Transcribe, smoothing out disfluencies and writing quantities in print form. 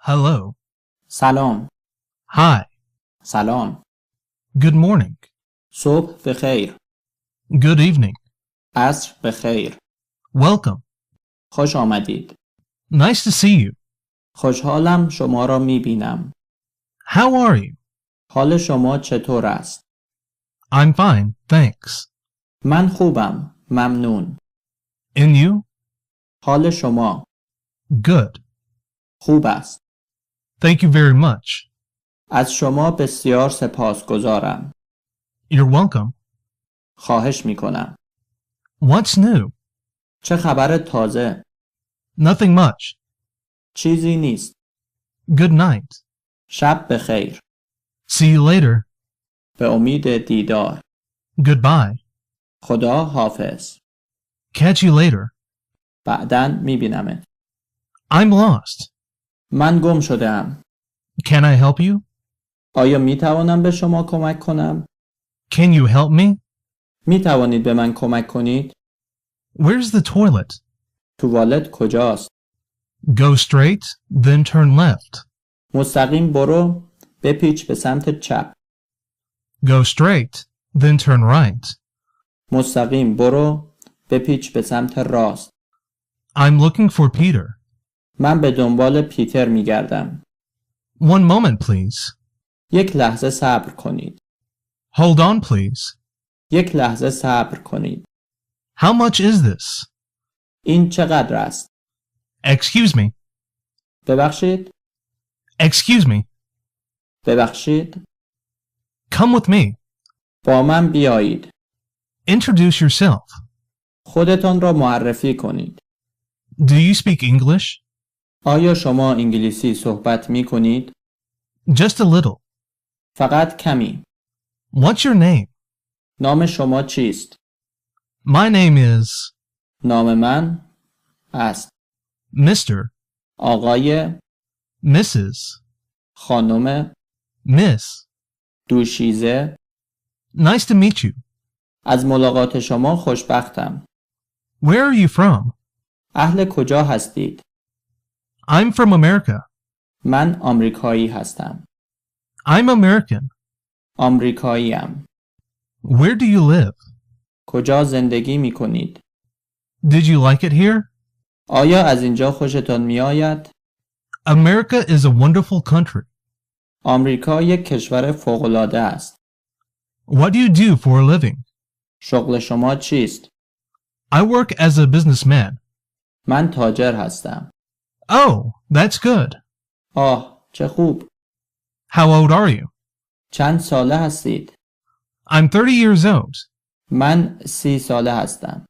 Hello. سلام. Hi. سلام. Good morning. صبح بخیر. Good evening. عصر بخیر. Welcome. خوش آمدید. Nice to see you. خوشحالم شما را می بینم. How are you? حال شما چطور است؟ I'm fine, thanks. من خوبم. ممنون. And you? حال شما Good. خوب است. Thank you very much. از شما بسیار سپاسگزارم. You're welcome. خواهش می کنم. What's new? چه خبر تازه؟ Nothing much. چیزی نیست. Good night. شب بخیر. See you later. به امید دیدار. Goodbye. خدا حافظ. Catch you later. بعداً می بینمت. I'm lost. من گم شده‌ام. Can I help you? آیا می توانم به شما کمک کنم؟ Can you help me? می توانید به من کمک کنید؟ Where's the toilet? توالت کجاست؟ Go straight, then turn left. مستقیم برو، بپیچ به سمت چپ. Go straight, then turn right. مستقیم برو، بپیچ به سمت راست. I'm looking for Peter. من به دنبال پیتر می گردم. One moment, please. یک لحظه صبر کنید. Hold on, please. یک لحظه صبر کنید. How much is this? این چقدر است؟ Excuse me. ببخشید؟ Excuse me. ببخشید؟ Come with me. با من بیایید. Introduce yourself. خودتان را معرفی کنید. Do you speak English? آیا شما انگلیسی صحبت می کنید؟ Just a little. فقط کمی. What's your name? نام شما چیست؟ My name is نام من است. Mr. آقای، Mrs. خانم، Miss. دوشیزه. Nice to meet you. از ملاقات شما خوشبختم. Where are you from? اهل کجا هستید؟ I'm from America. من آمریکایی هستم. I'm American. آمریکاییم. Where do you live? کجا زندگی می کنید؟ Did you like it here? آیا از اینجا خوشتان می آید؟ America is a wonderful country. آمریکا یک کشور فوق‌العاده است. What do you do for a living? شغل شما چیست؟ I work as a businessman. من تاجر هستم. Oh, that's good. آه، چه خوب. How old are you? چند ساله هستید؟ I'm 30 years old. من 30 ساله هستم.